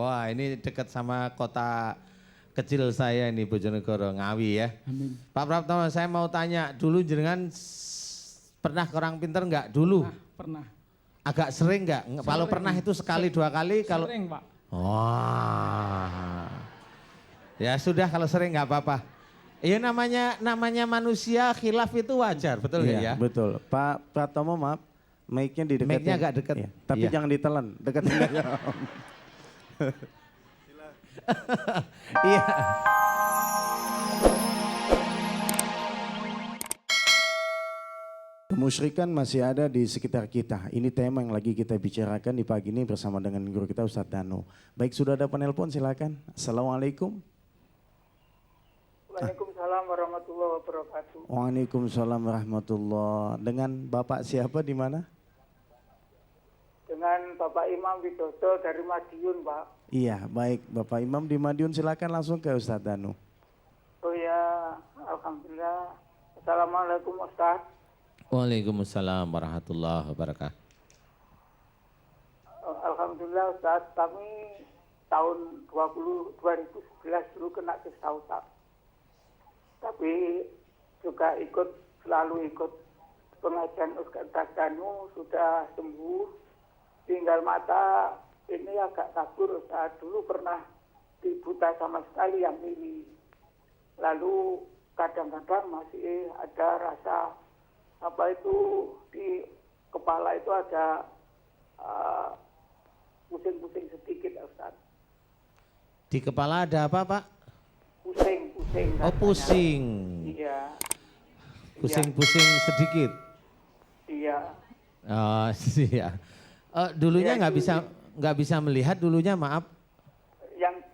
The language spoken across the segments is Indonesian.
Wah, ini dekat sama kota kecil saya ini Bojonegoro, Ngawi ya. Amin. Pak Praptomo, saya mau tanya, dulu jenengan pernah kurang pinter enggak dulu? Pernah. Agak sering enggak? Kalau pernah itu sekali dua kali? Kalau Sering, Pak. wah, ya sudah kalau sering nggak apa-apa. Ya namanya manusia khilaf itu wajar, betul nggak ya? Betul. Pak Pratomo maaf, mic-nya dideketin. Mic-nya agak dekat. Iya. Tapi Iya. jangan ditelan, deketin aja. Iya. Kemusyrikan masih ada di sekitar kita. Ini tema yang lagi kita bicarakan di pagi ini bersama dengan guru kita Ustadz Danu. Baik, sudah ada penelpon, silakan. Assalamualaikum. Waalaikumsalam warahmatullahi wabarakatuh. Waalaikumsalam warahmatullahi. Dengan Bapak siapa di mana? Dengan Bapak Imam Widodo dari Madiun, Pak. Iya, baik. Bapak Imam di Madiun, silakan langsung ke Ustadz Danu. Oh ya, alhamdulillah. Assalamualaikum Ustaz. Waalaikumsalam warahmatullahi wabarakatuh. Alhamdulillah Ustaz, kami tahun 2011 dulu kena kisah otak. Tapi juga selalu ikut pengajian Ustaz Danu, sudah sembuh. Tinggal mata ini agak kabur Ustaz. Dulu pernah dibuta sama sekali yang ini. Lalu kadang-kadang masih ada rasa apa itu di kepala itu ada pusing-pusing sedikit Ustaz. Di kepala ada apa Pak? Pusing. Oh pusing. Iya. Pusing-pusing sedikit. Iya. Oh iya. Dulunya Iya, nggak bisa melihat dulunya, maaf. Yang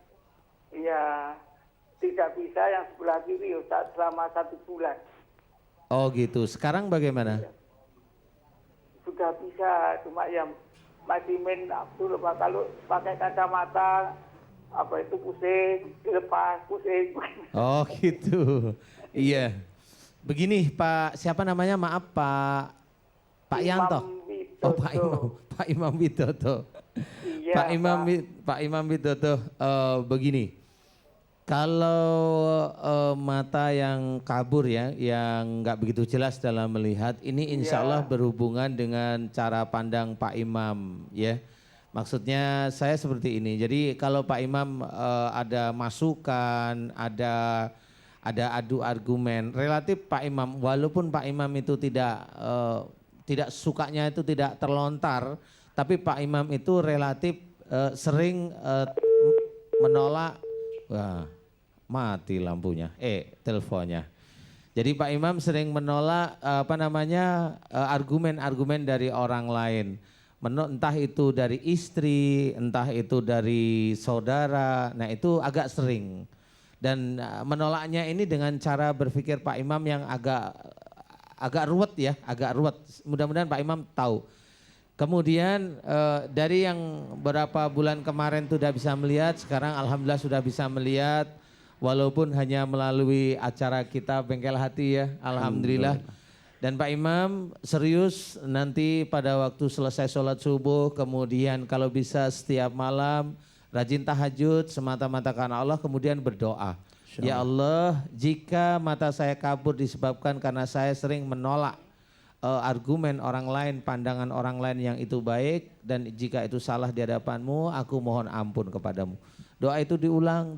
iya tidak bisa yang sebelah kiri Ustaz selama 1 bulan. Oh gitu. Sekarang bagaimana? Sudah bisa, cuma yang masih main dulu Pak. Kalau pakai kacamata apa itu pusing, dilepas pusing. Oh gitu. Iya. Begini Pak, siapa namanya? Maaf Pak Yanto. Oh Pak Imam Widodo. Iya, Pak Imam Widodo, begini. Kalau mata yang kabur ya, yang nggak begitu jelas dalam melihat, ini insya Allah berhubungan dengan cara pandang Pak Imam ya. Maksudnya saya seperti ini. Jadi kalau Pak Imam ada masukan, ada adu argumen, relatif Pak Imam, walaupun Pak Imam itu tidak sukanya itu tidak terlontar, tapi Pak Imam itu relatif sering menolak. Wah, mati lampunya, teleponnya. Jadi Pak Imam sering menolak argumen-argumen dari orang lain. Entah itu dari istri, entah itu dari saudara. Nah, itu agak sering. Dan menolaknya ini dengan cara berpikir Pak Imam yang agak ruwet ya, agak ruwet. Mudah-mudahan Pak Imam tahu. Kemudian dari yang beberapa bulan kemarin sudah bisa melihat, sekarang alhamdulillah sudah bisa melihat. Walaupun hanya melalui acara kita Bengkel Hati ya, alhamdulillah. Dan Pak Imam serius nanti pada waktu selesai sholat subuh, kemudian kalau bisa setiap malam rajin tahajud semata-mata karena Allah, kemudian berdoa. Ya Allah, jika mata saya kabur disebabkan karena saya sering menolak argumen orang lain, pandangan orang lain yang itu baik, dan jika itu salah di hadapanmu, aku mohon ampun kepadamu. Doa itu diulang,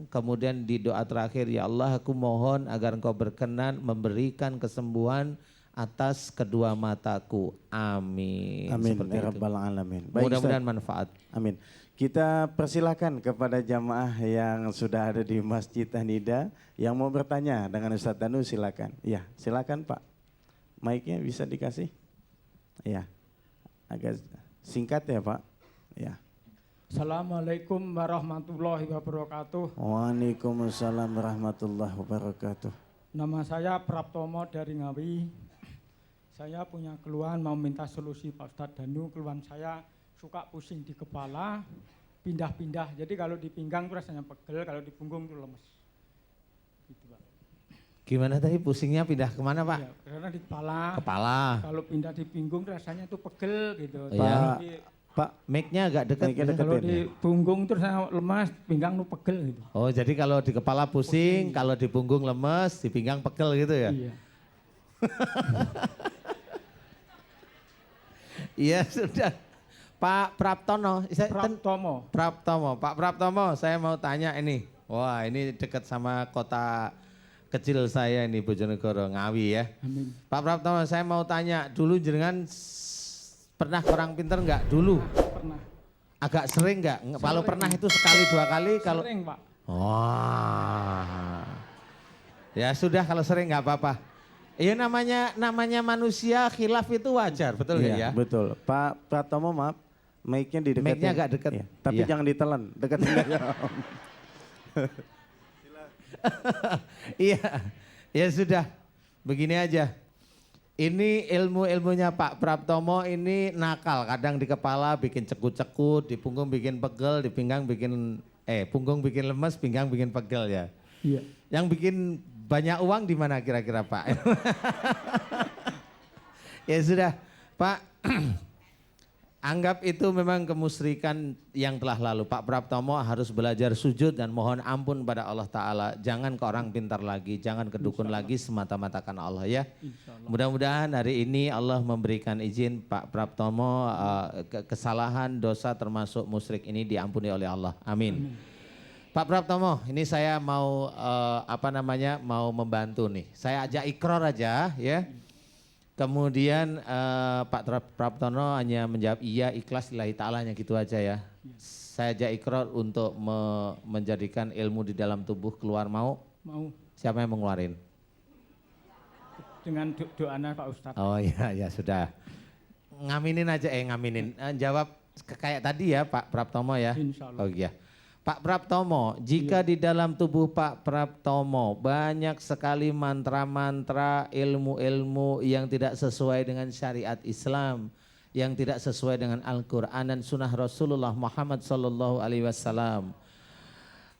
kemudian di doa terakhir, ya Allah aku mohon agar engkau berkenan memberikan kesembuhan atas kedua mataku. Amin. Amin. Ya Rabbal Alamin. Mudah-mudahan manfaat. Amin. Kita persilahkan kepada jamaah yang sudah ada di Masjid Hanida yang mau bertanya dengan Ustadz Danu, silakan. Ya, silakan Pak. Mic-nya bisa dikasih? Ya. Agak singkat ya, Pak. Ya. Assalamualaikum warahmatullahi wabarakatuh. Waalaikumsalam warahmatullahi wabarakatuh. Nama saya Praptomo dari Ngawi. Saya punya keluhan mau minta solusi Pak Ustadz Danu. Keluhan saya suka pusing di kepala, pindah-pindah. Jadi kalau di pinggang itu rasanya pegel, kalau di punggung itu lemes. Gitu Pak. Gimana tadi pusingnya pindah kemana Pak? Ya, karena di kepala. Kepala. Kalau pindah di pinggung rasanya itu pegel gitu. Iya. Pak, Mic-nya agak dekat. mic-nya Kalau deketin di ya. punggung terus saya lemas, pinggang nu pegel gitu. Oh, jadi kalau di kepala pusing, kalau di punggung lemes, di pinggang pegel gitu ya? Iya. Iya, sudah. Pak Praptono, Praptomo. Pak Praptomo, saya mau tanya ini. Wah, ini dekat sama kota kecil saya ini, Bojonegoro, Ngawi ya. Amin. Pak Praptomo, saya mau tanya, dulu jenengan pernah kurang pinter nggak dulu? Pernah. Agak sering nggak? Kalau pernah itu sekali dua kali, kalau Sering, Pak. wah, ya sudah kalau sering nggak apa-apa. Iya namanya manusia khilaf itu wajar, betul nggak Iya, ya? betul. Pak Pratomo maaf, mic-nya dideketin. Mic-nya agak dekat. Iya, tapi Iya. jangan ditelan, deketin aja. Iya, ya sudah, begini aja. Ini ilmunya Pak Praptomo ini nakal, kadang di kepala bikin cekut-cekut, di punggung bikin pegel, di pinggang bikin, punggung bikin lemes, pinggang bikin pegel ya. Iya. Yang bikin banyak uang di mana kira-kira Pak? Ya sudah, Pak. Anggap itu memang kemusyrikan yang telah lalu. Pak Praptomo harus belajar sujud dan mohon ampun pada Allah Ta'ala. Jangan ke orang pintar lagi, jangan ke dukun lagi, semata-mata karena Allah ya. Mudah-mudahan hari ini Allah memberikan izin Pak Praptomo kesalahan, dosa termasuk musyrik ini diampuni oleh Allah. Amin. Pak Praptomo, ini saya mau mau membantu nih. Saya ajak ikrar aja ya. Kemudian Pak Praptono hanya menjawab iya ikhlas lillahi ta'alanya gitu aja ya. Saya ajak ikrar untuk menjadikan ilmu di dalam tubuh keluar mau. Mau Siapa yang mengeluarin? dengan doanya Pak Ustadz. Oh iya ya sudah. Ngaminin aja ngaminin. Jawab kayak tadi ya Pak Praptomo ya. Insya Allah. Oh iya. Pak Praptomo, jika di dalam tubuh Pak Praptomo banyak sekali mantra-mantra, ilmu-ilmu yang tidak sesuai dengan syariat Islam, yang tidak sesuai dengan Al-Quran dan Sunnah Rasulullah Muhammad SAW.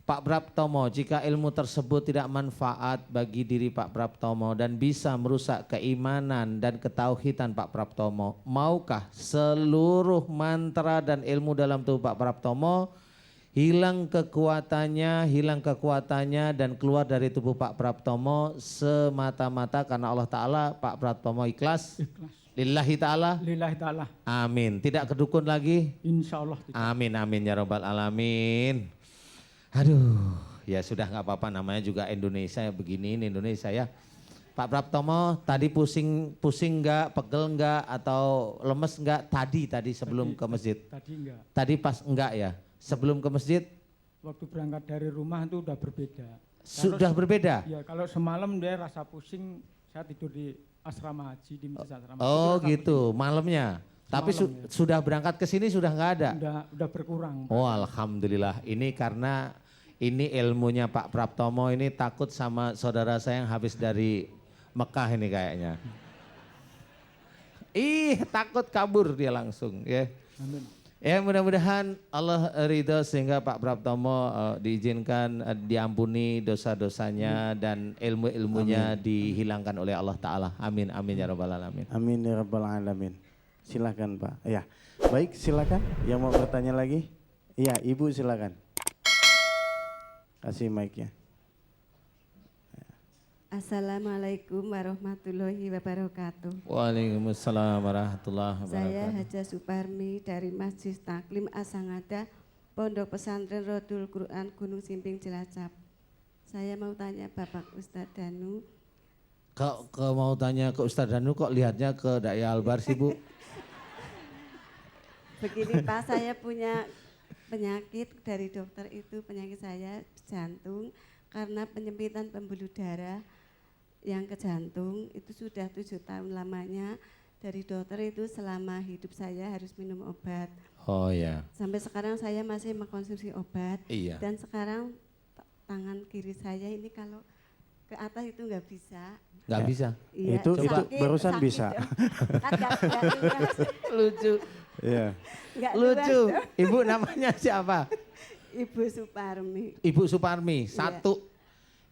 Pak Praptomo, jika ilmu tersebut tidak manfaat bagi diri Pak Praptomo dan bisa merusak keimanan dan ketauhidan Pak Praptomo, maukah seluruh mantra dan ilmu dalam tubuh Pak Praptomo hilang kekuatannya dan keluar dari tubuh Pak Praptomo semata-mata karena Allah Ta'ala? Pak Praptomo ikhlas? Ikhlas. Lillahi Ta'ala? Lillahi ta'ala. Amin. Tidak kedukun lagi? Insya Allah tidak. Amin, amin ya robbal alamin. Aduh, ya sudah nggak apa-apa, namanya juga Indonesia ya, begini ini Indonesia ya. Pak Praptomo tadi pusing nggak, pegel nggak, atau lemes nggak tadi sebelum ke masjid? Tadi enggak. Tadi pas enggak ya? Sebelum ke masjid Waktu berangkat dari rumah itu udah berbeda. sudah berbeda? Ya kalau semalam dia rasa pusing, saya tidur di asrama haji, di masjid asrama. Oh Itu rasa gitu, malamnya. Tapi Semalam, ya. sudah berangkat ke sini sudah nggak ada? pusing. Udah berkurang. Oh alhamdulillah, ini karena ini ilmunya Pak Praptomo ini takut sama saudara saya yang habis dari Mekah ini kayaknya. Takut kabur dia langsung ya. Amin. Ya mudah-mudahan Allah ridho sehingga Pak Praptomo diizinkan diampuni dosa-dosanya dan ilmu-ilmunya dihilangkan oleh Allah Ta'ala. Amin, amin ya rabbal alamin. Amin ya rabbal alamin. Silakan Pak. Ya, baik silakan. Yang mau bertanya lagi? Iya, Ibu silakan. Kasih mic-nya. Assalamualaikum warahmatullahi wabarakatuh. Waalaikumsalam warahmatullahi Saya wabarakatuh. Haja Suparmi dari Masjid Taklim Asangada, Pondok Pesantren Rodul Quran Gunung Simping Cilacap. Saya mau tanya Bapak Ustadz Danu. Kok mau tanya ke Ustadz Danu kok lihatnya ke Daya Albar sih Bu? Begini Pak, saya punya penyakit dari dokter itu, penyakit saya jantung karena penyempitan pembuluh darah yang ke jantung itu sudah 7 tahun lamanya. Dari dokter itu selama hidup saya harus minum obat. Oh ya. Sampai sekarang saya masih mengkonsumsi obat. Iya. Dan sekarang tangan kiri saya ini kalau ke atas itu nggak bisa. Nggak bisa. Iya, Itu barusan sakit bisa. dong. Kan nggak luas. Lucu. Iya. Nggak Lucu. luas dong. Ibu namanya siapa? Ibu Suparmi. Ibu Suparmi. Iya. Satu.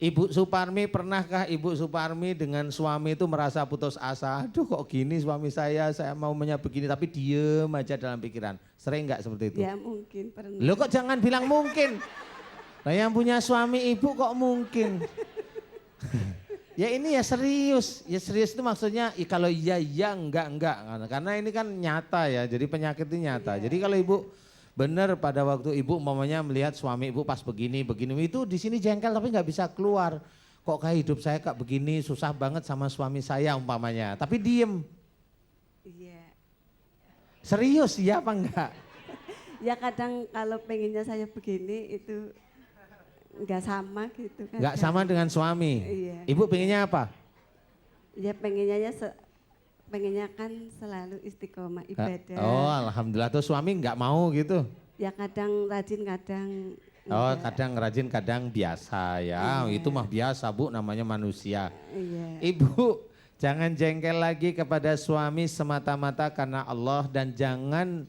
Ibu Suparmi, pernahkah Ibu Suparmi dengan suami itu merasa putus asa? Aduh kok gini suami saya maunya begini tapi diem aja dalam pikiran. Sering nggak seperti itu? Ya mungkin pernah. Lo kok jangan bilang mungkin. Nah yang punya suami ibu kok mungkin. Ya ini ya serius itu maksudnya kalau iya enggak. Karena ini kan nyata ya, jadi penyakit itu nyata. Jadi kalau ibu benar pada waktu ibu umpamanya melihat suami ibu pas begini itu di sini jengkel tapi nggak bisa keluar. Kok kayak hidup saya kayak begini susah banget sama suami saya umpamanya, tapi diem. Iya. Serius ya apa enggak? Ya kadang kalau pengennya saya begini itu nggak sama gitu kan. Nggak sama dengan suami. Iya. Ibu pengennya apa? Ya pengennya kan selalu istiqomah ibadah. Oh alhamdulillah tuh suami nggak mau gitu. Ya kadang rajin kadang Oh enggak. kadang rajin kadang biasa ya. Iya. Itu mah biasa Bu, namanya manusia. Iya. Ibu jangan jengkel lagi kepada suami semata-mata karena Allah dan jangan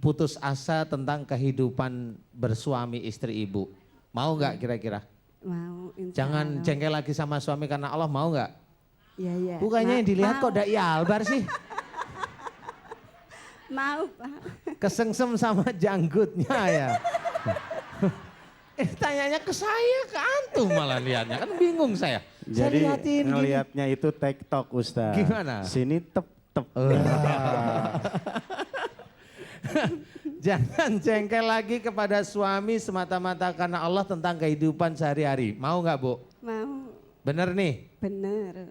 putus asa tentang kehidupan bersuami istri ibu. Mau nggak kira-kira? Mau insya Jangan Allah. jengkel lagi sama suami karena Allah, mau nggak? Iya. Bukannya yang dilihat kok dai albar sih. Mau Pak. Kesengsem sama janggutnya ya. Tanyanya ke saya, ke antum malah lihatnya. Kan bingung saya. Saya Jadi liatin gini. ngelihatnya itu TikTok Ustaz. Gimana? Sini tep. Jangan jengkel lagi kepada suami semata-mata karena Allah tentang kehidupan sehari-hari. Mau nggak Bu? Mau. Bener nih? Bener.